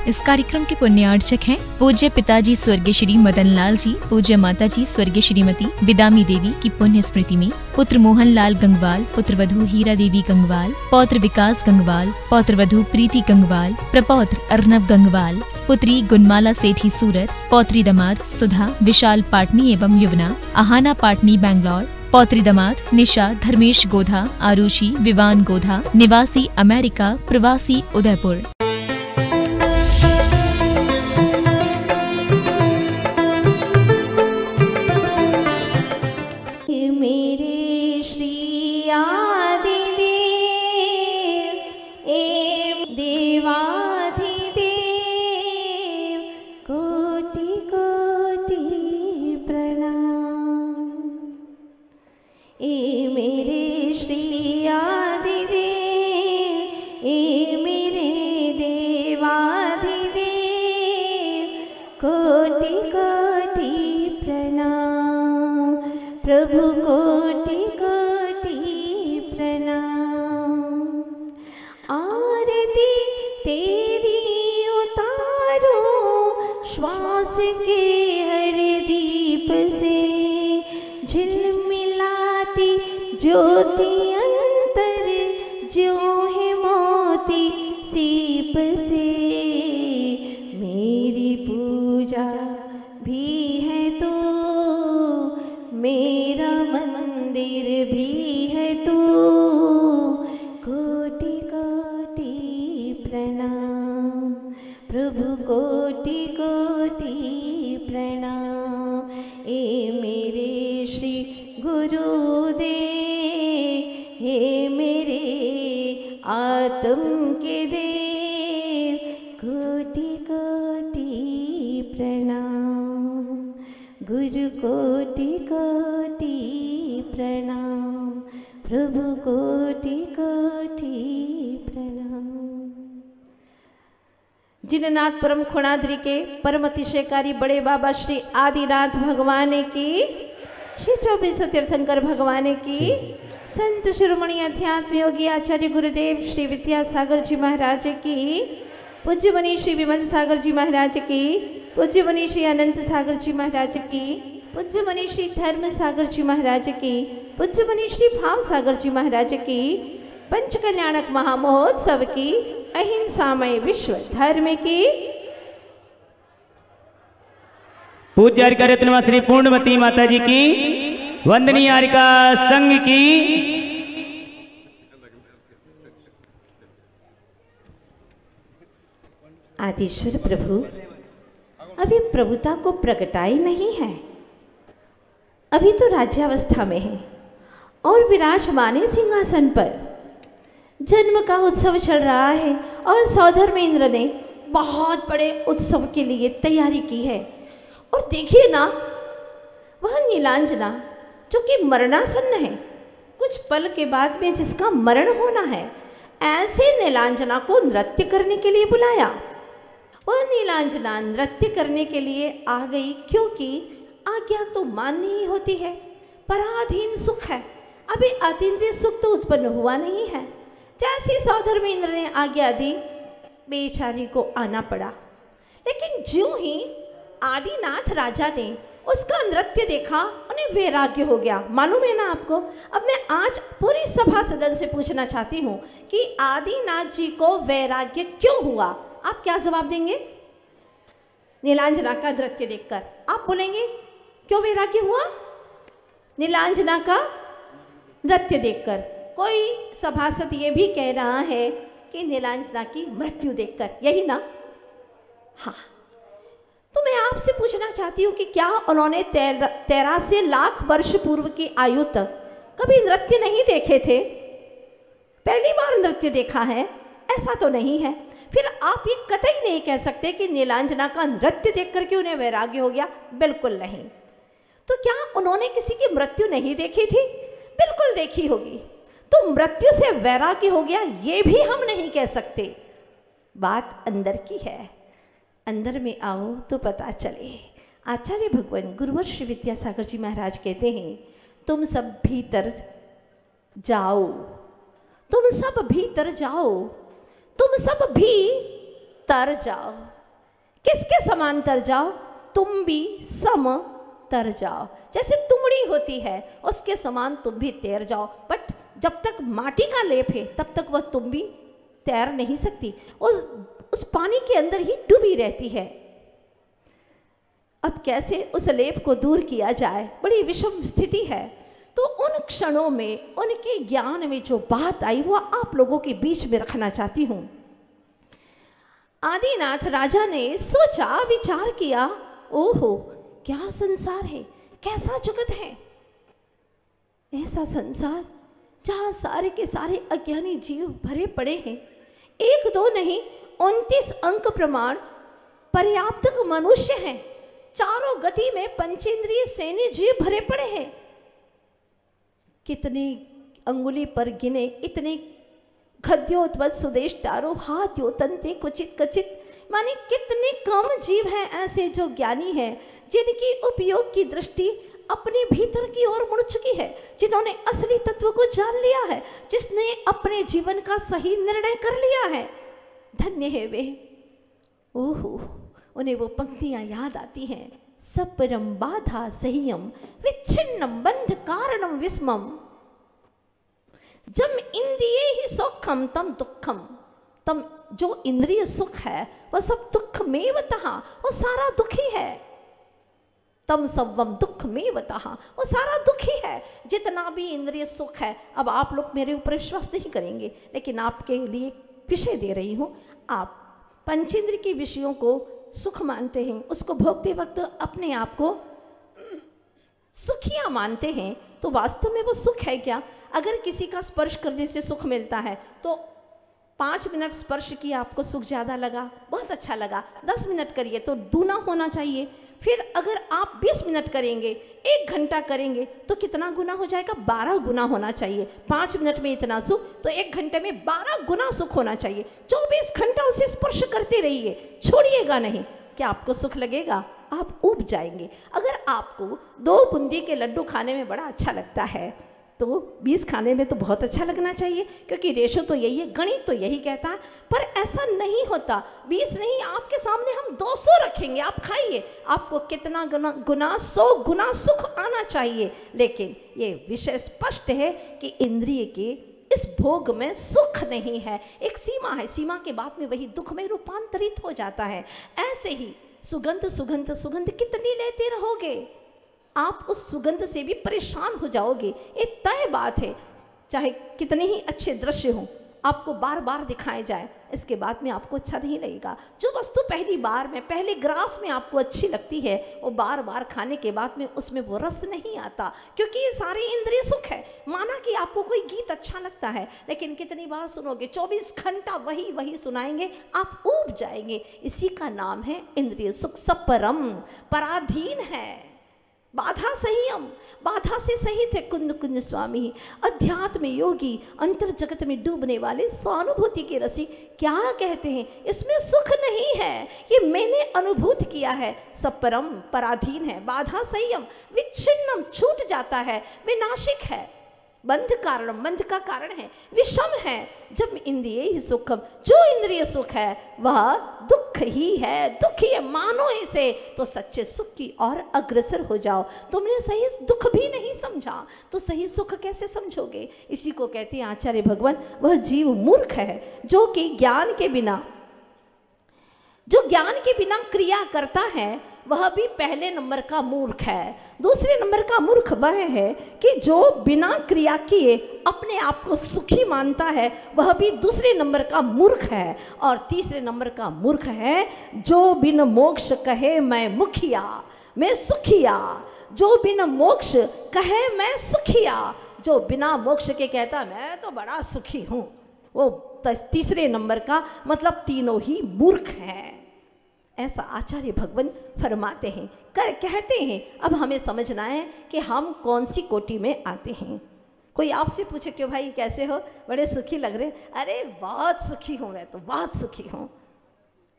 इस कार्यक्रम के पुण्यार्चक हैं पूज्य पिताजी स्वर्गीय श्री मदन लाल जी, पूज्य माता जी स्वर्गीय श्रीमती बिदामी देवी की पुण्य स्मृति में पुत्र मोहन लाल गंगवाल, पुत्र वधू हीरा देवी गंगवाल, पौत्र विकास गंगवाल, पौत्र वधू प्रीति गंगवाल, प्रपौत्र अर्नव गंगवाल, पुत्री गुणमाला सेठी सूरत, पौत्री दमाद सुधा विशाल पाटनी एवं युवना आहाना पाटनी बैंगलोर, पौत्री दमाद निशा धर्मेश गोधा आरुषि विवान गोधा निवासी अमेरिका प्रवासी उदयपुर। प्रभु कोटि कोटि प्रणाम। आरती तेरी उतारो श्वास के हर दीप से, झिलमिलाती ज्योति अंतर ज्यों है मोती सीप से। मेरी पूजा भी है तो, मेरा मंदिर भी है तू, कोटि कोटि प्रणाम। प्रभु कोटि कोटि प्रणाम। ए मेरे श्री गुरुदेव, हे मेरे आत्म के देव, कोटि कोटि प्रणाम। गुरु कोटि कोटि प्रणाम। प्रभु कोटि कोटि प्रणाम। जिननाथ परम खुणाद्रि के परम अतिशयकारी बड़े बाबा श्री आदिनाथ भगवान की, श्री 24 तीर्थंकर भगवान की, संत शिरोमणि अध्यात्म योगी आचार्य गुरुदेव श्री विद्यासागर जी महाराज की, पूज्य मनी श्री विमल सागर जी महाराज की, पूज्य मनी श्री अनंत सागर जी महाराज की, पूज्य मनी श्री धर्म सागर जी महाराज की, पूज्य मनी श्री भाव सागर जी महाराज की, पंच कल्याणक महामहोत्सव की, अहिंसामय विश्व धर्म की, पूज्य हरिका रत्न श्री पूर्णमती माता जी की, वंदनीय हरिका संघ की, आदिश्वर प्रभु अभी प्रभुता को प्रगटाई नहीं है, अभी तो राज्यावस्था में है और विराजमान सिंहासन पर। जन्म का उत्सव चल रहा है और सौधर्मेंद्र ने बहुत बड़े उत्सव के लिए तैयारी की है। और देखिए ना, वह नीलांजना जो कि मरणासन्न है, कुछ पल के बाद में जिसका मरण होना है, ऐसे नीलांजना को नृत्य करने के लिए बुलाया। वह नीलांजना नृत्य करने के लिए आ गई, क्योंकि आज्ञा तो माननी ही होती है। पराधीन सुख है, अभी अतीन्द्रिय सुख तो उत्पन्न हुआ नहीं है। जैसे सौधर्मेंद्र ने आज्ञा दी, बेचारी को आना पड़ा। लेकिन ज्यों ही आदिनाथ राजा ने उसका नृत्य देखा, उन्हें वैराग्य हो गया। मालूम है ना आपको? अब मैं आज पूरी सभा सदन से पूछना चाहती हूँ कि आदिनाथ जी को वैराग्य क्यों हुआ? आप क्या जवाब देंगे? नीलांजना का नृत्य देखकर आप बोलेंगे क्यों वैराग्य हुआ? नीलांजना का नृत्य देखकर। कोई सभासद ये भी कह रहा है कि नीलांजना की मृत्यु देखकर, यही ना? हाँ, तो मैं आपसे पूछना चाहती हूँ कि क्या उन्होंने 83 लाख वर्ष पूर्व की आयु तक कभी नृत्य नहीं देखे थे? पहली बार नृत्य देखा है? ऐसा तो नहीं है। फिर आप ये कतई नहीं कह सकते कि नीलांजना का नृत्य देख करके उन्हें वैराग्य हो गया। बिल्कुल नहीं। तो क्या उन्होंने किसी की मृत्यु नहीं देखी थी? बिल्कुल देखी होगी। तो मृत्यु से वैराग्य हो गया, ये भी हम नहीं कह सकते। बात अंदर की है, अंदर में आओ तो पता चले। आचार्य भगवान गुरुवर श्री विद्यासागर जी महाराज कहते हैं, तुम सब भीतर जाओ, तुम सब भीतर जाओ, तुम सब भी तर जाओ। किसके समान तर जाओ? तुम भी सम तर जाओ। जैसे तुमड़ी होती है उसके समान तुम भी तैर जाओ। बट जब तक माटी का लेप है तब तक वह तुम भी तैर नहीं सकती, उस पानी के अंदर ही डूबी रहती है। अब कैसे उस लेप को दूर किया जाए? बड़ी विषम स्थिति है। तो उन क्षणों में उनके ज्ञान में जो बात आई वो आप लोगों के बीच में रखना चाहती हूं। आदिनाथ राजा ने सोचा, विचार किया, ओहो क्या संसार है, कैसा जगत है। ऐसा संसार जहां सारे के सारे अज्ञानी जीव भरे पड़े हैं। एक दो नहीं 29 अंक प्रमाण पर्याप्त मनुष्य हैं। चारों गति में पंचेंद्रिय सैन्य जीव भरे पड़े हैं। कितने अंगुली पर गिने इतने खद्योत्वत सुदेश तारो हाथ्यो तंते क्वचित कचित, माने कितने कम जीव हैं ऐसे जो ज्ञानी हैं, जिनकी उपयोग की दृष्टि अपने भीतर की ओर मुड़ चुकी है, जिन्होंने असली तत्व को जान लिया है, जिसने अपने जीवन का सही निर्णय कर लिया है। धन्य है वे। ओहो, उन्हें वो पंक्तियां याद आती हैं। सपरम बाधा सह्यम विच्छिन्नम बंध कारणम विस्मम, जम इंद्रिये ही सौखम तम दुखम। तम जो इंद्रिय सुख है वह सब दुख में वतहा, वो सारा दुखी है। तम सवम दुख में वतहा, वो सारा दुखी है। जितना भी इंद्रिय सुख है, अब आप लोग मेरे ऊपर विश्वास नहीं करेंगे, लेकिन आपके लिए विषय दे रही हूँ। आप पंचेंद्र के विषयों को सुख मानते हैं, उसको भोगते वक्त अपने आप को सुखिया मानते हैं, तो वास्तव में वो सुख है क्या? अगर किसी का स्पर्श करने से सुख मिलता है तो 5 मिनट स्पर्श किया, आपको सुख ज़्यादा लगा, बहुत अच्छा लगा। 10 मिनट करिए तो दूना होना चाहिए। फिर अगर आप 20 मिनट करेंगे, 1 घंटा करेंगे तो कितना गुना हो जाएगा? 12 गुना होना चाहिए। 5 मिनट में इतना सुख तो 1 घंटे में 12 गुना सुख होना चाहिए। 24 घंटा उसे स्पर्श करते रहिए, छोड़िएगा नहीं। क्या आपको सुख लगेगा? आप ऊब जाएंगे। अगर आपको 2 बूंदी के लड्डू खाने में बड़ा अच्छा लगता है तो 20 खाने में तो बहुत अच्छा लगना चाहिए, क्योंकि रेशो तो यही है, गणित तो यही कहता है। पर ऐसा नहीं होता। 20 नहीं, आपके सामने हम 200 रखेंगे, आप खाइए, आपको कितना गुना 100 गुना सुख आना चाहिए। लेकिन ये विषय स्पष्ट है कि इंद्रिय के इस भोग में सुख नहीं है, एक सीमा है। सीमा के बाद में वही दुख में रूपांतरित हो जाता है। ऐसे ही सुगंध सुगंध सुगंध कितनी लेते रहोगे? आप उस सुगंध से भी परेशान हो जाओगे। ये तय बात है। चाहे कितने ही अच्छे दृश्य हों, आपको बार बार दिखाए जाए, इसके बाद में आपको अच्छा नहीं लगेगा। जो वस्तु पहली बार में, पहले ग्रास में आपको अच्छी लगती है, वो बार बार खाने के बाद में उसमें वो रस नहीं आता, क्योंकि ये सारे इंद्रिय सुख है। माना कि आपको कोई गीत अच्छा लगता है, लेकिन कितनी बार सुनोगे? 24 घंटा वही सुनाएंगे, आप ऊब जाएंगे। इसी का नाम है इंद्रिय सुख। सपरम, पराधीन है। बाधा संयम, बाधा से सहित है कुंद कुंज स्वामी। अध्यात्म योगी, अंतर जगत में डूबने वाले स्वानुभूति के रसी क्या कहते हैं? इसमें सुख नहीं है, ये मैंने अनुभूत किया है। सब परम, पराधीन है। बाधा संयम, विच्छिन्नम, छूट जाता है, विनाशिक है। बंध कारणम, बंध का कारण है, विषम है। जब इंद्रिय ही सुखम, जो इंद्रिय सुख है वह दुख ही है, दुख ही है। मानो इसे तो सच्चे सुख की और अग्रसर हो जाओ। तुमने सही दुख भी नहीं समझा तो सही सुख कैसे समझोगे? इसी को कहते हैं आचार्य भगवान, वह जीव मूर्ख है जो कि ज्ञान के बिना क्रिया करता है, वह भी पहले नंबर का मूर्ख है। दूसरे नंबर का मूर्ख वह है कि जो बिना क्रिया किए अपने आप को सुखी मानता है, वह भी दूसरे नंबर का मूर्ख है। और तीसरे नंबर का मूर्ख है जो बिन मोक्ष कहे मैं मुखिया, मैं सुखिया। जो बिन मोक्ष कहे मैं सुखिया, जो बिना मोक्ष के कहता मैं तो बड़ा सुखी हूँ, वो तीसरे नंबर का, मतलब तीनों ही मूर्ख हैं। ऐसा आचार्य भगवान फरमाते हैं, कहते हैं। अब हमें समझना है कि हम कौन सी कोटि में आते हैं। कोई आपसे पूछे क्यों भाई कैसे हो, बड़े सुखी लग रहे? अरे बहुत सुखी हूँ, मैं तो बहुत सुखी हूँ।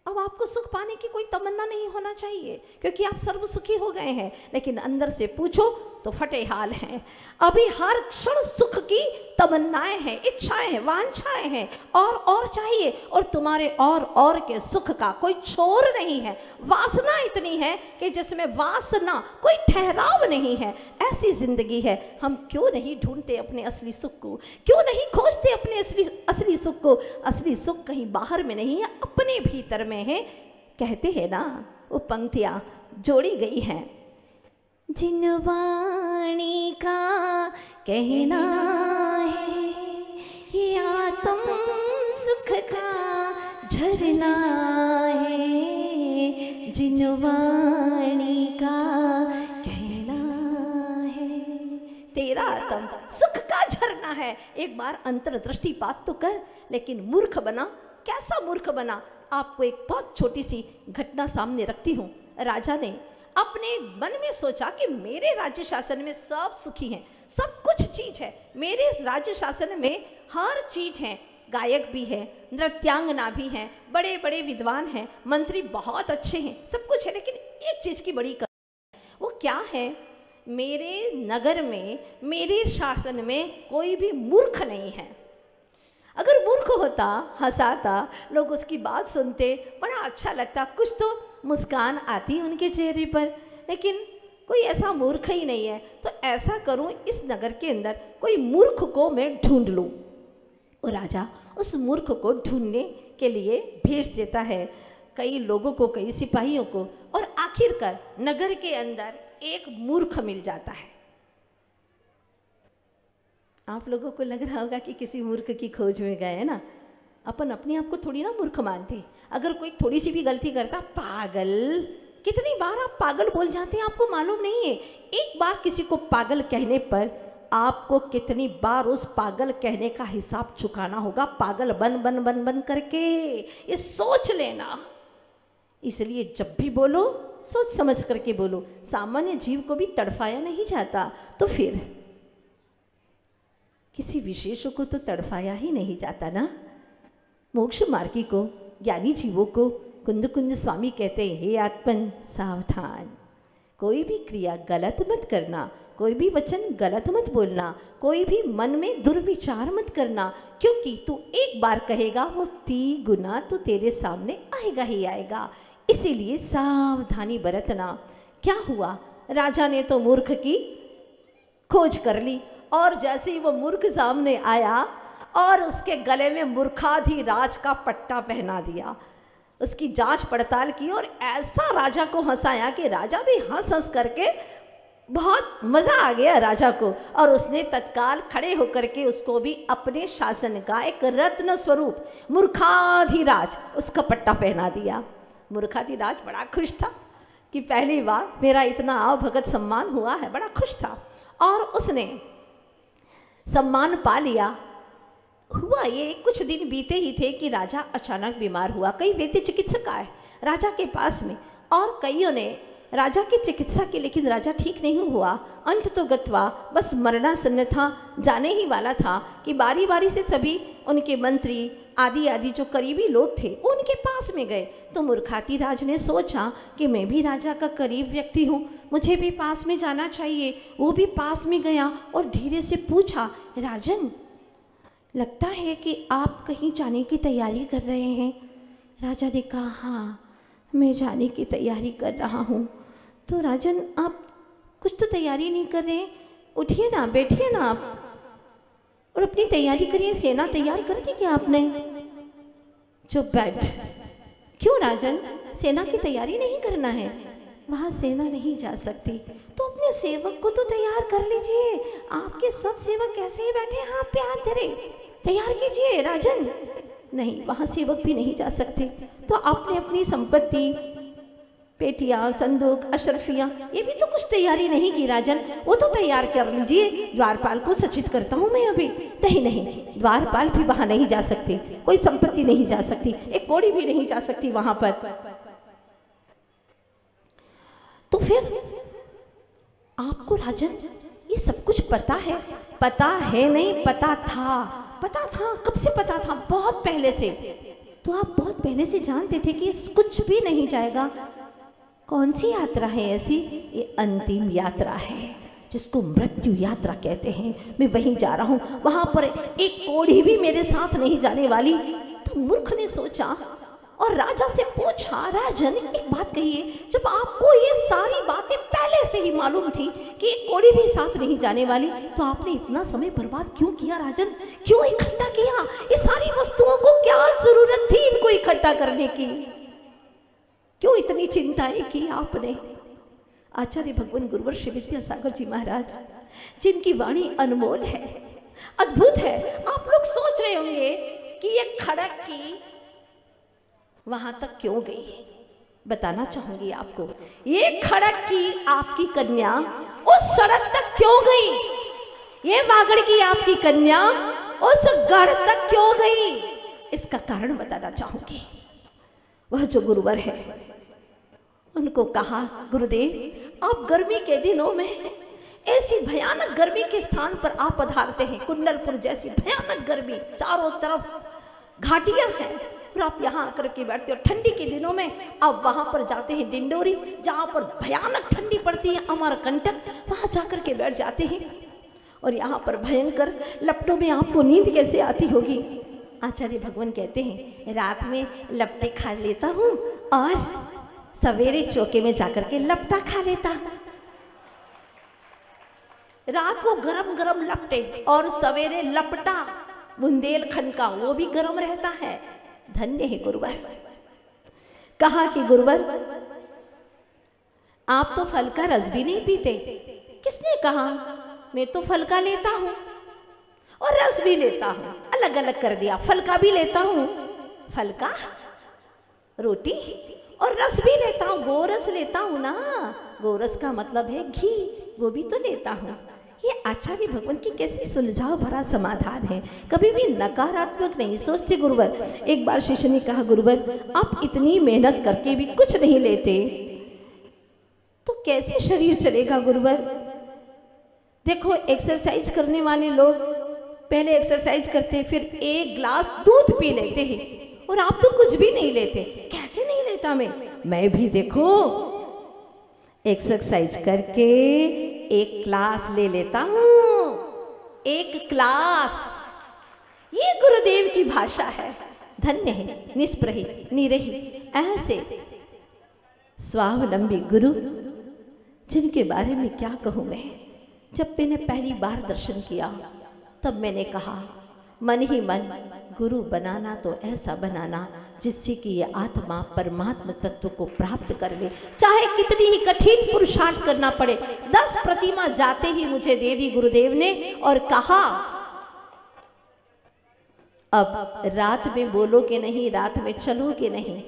अब आपको सुख पाने की कोई तमन्ना नहीं होना चाहिए, क्योंकि आप सर्व सुखी हो गए हैं। लेकिन अंदर से पूछो तो फटे हाल हैं। अभी हर क्षण सुख की तमन्नाएं हैं, इच्छाएं हैं, वांछाएं हैं, और चाहिए। और तुम्हारे और के सुख का कोई छोर नहीं है। वासना इतनी है कि जिसमें वासना कोई ठहराव नहीं है। ऐसी जिंदगी है। हम क्यों नहीं ढूंढते अपने असली सुख को? क्यों नहीं खोजते अपने असली सुख को? असली सुख कहीं बाहर में नहीं है, अपने भीतर में है। कहते हैं ना, वो पंक्तियां जोड़ी गई हैं, जिन वाणी का कहना है ये आत्म सुख का झरना है, जिन वाणी का कहना है तेरा आत्म सुख का झरना है। एक बार अंतर्दृष्टिपात तो कर। लेकिन मूर्ख बना। कैसा मूर्ख बना? आपको एक बहुत छोटी सी घटना सामने रखती हूँ। राजा ने अपने मन में सोचा कि मेरे राज्य शासन में सब सुखी हैं, सब कुछ चीज है, मेरे राज्य शासन में हर चीज है, गायक भी है, नृत्यांगना भी हैं, बड़े बड़े विद्वान हैं, मंत्री बहुत अच्छे हैं, सब कुछ है। लेकिन एक चीज की बड़ी कमी, वो क्या है? मेरे नगर में, मेरे शासन में कोई भी मूर्ख नहीं है। अगर मूर्ख होता, हंसाता, लोग उसकी बात सुनते, बड़ा अच्छा लगता, कुछ तो मुस्कान आती उनके चेहरे पर। लेकिन कोई ऐसा मूर्ख ही नहीं है। तो ऐसा करूं, इस नगर के अंदर कोई मूर्ख को मैं ढूंढ लूं। और राजा उस मूर्ख को ढूंढने के लिए भेज देता है कई लोगों को, कई सिपाहियों को। और आखिरकार नगर के अंदर एक मूर्ख मिल जाता है। आप लोगों को लग रहा होगा कि किसी मूर्ख की खोज में गए हैं ना। अपन अपने आप को थोड़ी ना मूर्ख मानते। अगर कोई थोड़ी सी भी गलती करता, पागल, कितनी बार आप पागल बोल जाते हैं आपको मालूम नहीं है। एक बार किसी को पागल कहने पर आपको कितनी बार उस पागल कहने का हिसाब चुकाना होगा, पागल बन बन बन बन करके। ये सोच लेना। इसलिए जब भी बोलो सोच समझ करके बोलो। सामान्य जीव को भी तड़फाया नहीं जाता, तो फिर किसी विशेष को तो तड़फाया ही नहीं जाता ना। मोक्ष मार्गी को, ज्ञानी जीवों को कुंद कुंद स्वामी कहते हैं, हे आत्मन सावधान, कोई भी क्रिया गलत मत करना, कोई भी वचन गलत मत बोलना, कोई भी मन में दुर्विचार मत करना, क्योंकि तू एक बार कहेगा वो 3 गुना तो तेरे सामने आएगा ही आएगा। इसीलिए सावधानी बरतना। क्या हुआ? राजा ने तो मूर्ख की खोज कर ली, और जैसे ही वो मूर्ख सामने आया और उसके गले में मूर्खाधिराज का पट्टा पहना दिया, उसकी जांच पड़ताल की और ऐसा राजा को हंसाया कि राजा भी हंस हंस करके बहुत मज़ा आ गया राजा को। और उसने तत्काल खड़े होकर के उसको भी अपने शासन का एक रत्न स्वरूप मूर्खाधिराज उसका पट्टा पहना दिया। मूर्खाधिराज बड़ा खुश था कि पहली बार मेरा इतना आवभगत सम्मान हुआ है, बड़ा खुश था। और उसने सम्मान पा लिया। हुआ ये, कुछ दिन बीते ही थे कि राजा अचानक बीमार हुआ। कई वैद्य चिकित्सक आए राजा के पास में, और कईयों ने राजा की चिकित्सा की, लेकिन राजा ठीक नहीं हुआ। अंत तो गत्वा बस मरणासन्न था, जाने ही वाला था कि बारी बारी से सभी उनके मंत्री आदि जो करीबी लोग थे वो उनके पास में गए। तो मूर्खाधिराज ने सोचा कि मैं भी राजा का करीब व्यक्ति हूँ, मुझे भी पास में जाना चाहिए। वो भी पास में गया और धीरे से पूछा, राजन, लगता है कि आप कहीं जाने की तैयारी कर रहे हैं। राजा ने कहा, हाँ, मैं जाने की तैयारी कर रहा हूँ। तो राजन, आप कुछ तो तैयारी नहीं कर रहे हैं, उठिए ना, बैठिए ना आप और अपनी तैयारी करिए। सेना तैयार कर दी क्या आपने? चुप बैठ। क्यों राजन, सेना की तैयारी नहीं करना है? वहाँ सेना नहीं जा सकती तो अपने सेवक को तो तैयार कर लीजिए। आपके सब सेवक कैसे ही बैठे, हाथ पे हाथ धरे, तैयार कीजिए राजन। नहीं, वहाँ सेवक भी नहीं जा सकते। तो आपने अपनी संपत्ति, पेटियां, संदूक, अशरफियां, ये भी तो कुछ तैयारी नहीं की राजन, वो तो तैयार कर लीजिए। द्वारपाल को सचित करता हूँ मैं अभी। नहीं, द्वारपाल भी वहां नहीं जा सकते, कोई संपत्ति नहीं जा सकती, एक कौड़ी भी नहीं जा सकती वहां पर। तो फिर आपको राजन ये सब कुछ पता है? पता है नहीं, पता था। कब से पता था? बहुत पहले से। तो आप बहुत पहले से जानते थे कि कुछ भी नहीं जाएगा। कौन सी यात्रा है ऐसी? ये अंतिम यात्रा है। जिसको मृत्यु यात्रा कहते हैं, मैं वहीं जा रहा हूँ। वहां पर एक कोढ़ी भी मेरे साथ नहीं जाने वाली। तो मूर्ख ने सोचा और राजा से पूछा, राजन एक बात कहिए, जब आपको ये सारी बातें पहले से ही मालूम थी कि एक कोढ़ी भी साथ नहीं जाने वाली, तो आपने इतना समय बर्बाद क्यों किया राजन? क्यों इकट्ठा किया? ये सारी वस्तुओं को क्या जरूरत थी इनको इकट्ठा करने की? क्यों इतनी चिंताएं की आपने? आचार्य भगवान गुरुवर श्री विद्यासागर जी महाराज, जिनकी वाणी अनमोल है, अद्भुत है। आप लोग सोच रहे होंगे कि ये खड़क की वहां तक क्यों गई? बताना चाहूंगी आपको, ये खड़क की आपकी कन्या उस सड़क तक क्यों गई? ये वागड़ की आपकी कन्या उस गढ़ तक क्यों गई? इसका कारण बताना चाहूंगी। वह जो गुरुवर है, उनको कहा, गुरुदेव आप गर्मी के दिनों में ऐसी भयानक गर्मी के स्थान पर आप पधारते हैं, कुंडलपुर जैसी भयानक गर्मी, चारों तरफ घाटियां हैं, और आप यहाँ आकर के बैठते हो। ठंडी के दिनों में आप वहां पर जाते हैं डिंडोरी, जहाँ पर भयानक ठंडी पड़ती है, अमरकंटक, वहां जाकर के बैठ जाते हैं। और यहाँ पर भयंकर लपटों में आपको नींद कैसे आती होगी? आचार्य भगवान कहते हैं, रात में लपटे खा लेता हूँ और सवेरे चौके में जाकर के लपटा खा लेता हूँ। रात को गरम गरम लपटे और सवेरे लपटा बुंदेलखंड का, वो भी गरम रहता है। धन्य है गुरुवर। कहा कि गुरुवर आप तो फल का रस भी नहीं पीते। किसने कहा? मैं तो फल का लेता हूं और रस भी लेता हूं, अलग अलग कर दिया। फल का भी लेता हूं, फल का रोटी, और रस भी लेता हूं, गोरस लेता हूं ना। गोरस का मतलब है घी, वो भी तो लेता हूं। ये आचार्य भगवान की कैसी सुलझाव भरा समाधान है, कभी भी नकारात्मक नहीं सोचते गुरुवर। एक बार शिष्य ने कहा, गुरुवर आप इतनी मेहनत करके भी कुछ नहीं लेते तो कैसे शरीर चलेगा गुरुवर? देखो एक्सरसाइज करने वाले लोग पहले एक्सरसाइज करते हैं, फिर एक ग्लास दूध पी लेते हैं, और आप तो कुछ भी नहीं लेते। कैसे नहीं लेता मैं भी देखो एक्सरसाइज करके एक क्लास ले लेता हूं, एक क्लास। ये गुरुदेव की भाषा है। धन्य है निष्प्रही निरही ऐसे स्वावलंबी गुरु, जिनके बारे में क्या कहूं मैं। जब मैंने पहली बार दर्शन किया तब मैंने कहा, मन ही मन गुरु बनाना तो ऐसा बनाना जिससे कि ये आत्मा परमात्मा तत्व को प्राप्त कर ले, चाहे कितनी ही कठिन पुरुषार्थ करना पड़े। 10 प्रतिमा जाते ही मुझे दे दी गुरुदेव ने, और कहा अब रात में बोलोगे नहीं, रात में चलोगे नहीं,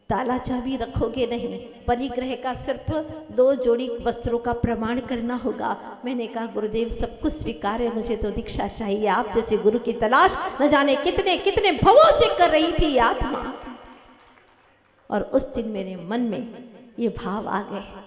ताला चाबी रखोगे नहीं, परिग्रह का सिर्फ 2 जोड़ी वस्त्रों का प्रमाण करना होगा। मैंने कहा गुरुदेव सब कुछ स्वीकार है, मुझे तो दीक्षा चाहिए। आप जैसे गुरु की तलाश न जाने कितने कितने भवों से कर रही थी आत्मा। और उस दिन मेरे मन में ये भाव आ गए।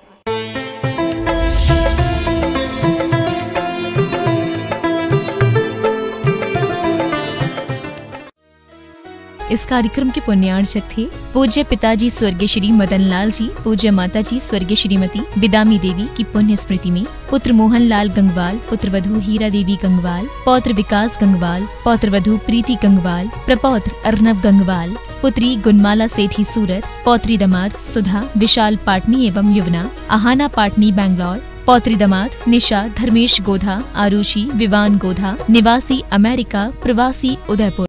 इस कार्यक्रम के पुण्यार्चक थे पूज्य पिताजी स्वर्गीय श्री मदन लाल जी, पूज्य माताजी स्वर्गीय श्रीमती बिदामी देवी की पुण्य स्मृति में पुत्र मोहन लाल गंगवाल, पुत्र वधू हीरा देवी गंगवाल, पौत्र विकास गंगवाल, पौत्र वधू प्रीति गंगवाल, प्रपौत्र अर्नव गंगवाल, पुत्री गुणमाला सेठी सूरत, पौत्री दामाद सुधा विशाल पाटनी एवं युवना आहाना पाटनी बैंगलोर, पौत्री दामाद निशा धर्मेश गोधा आरुषि विवान गोधा निवासी अमेरिका प्रवासी उदयपुर।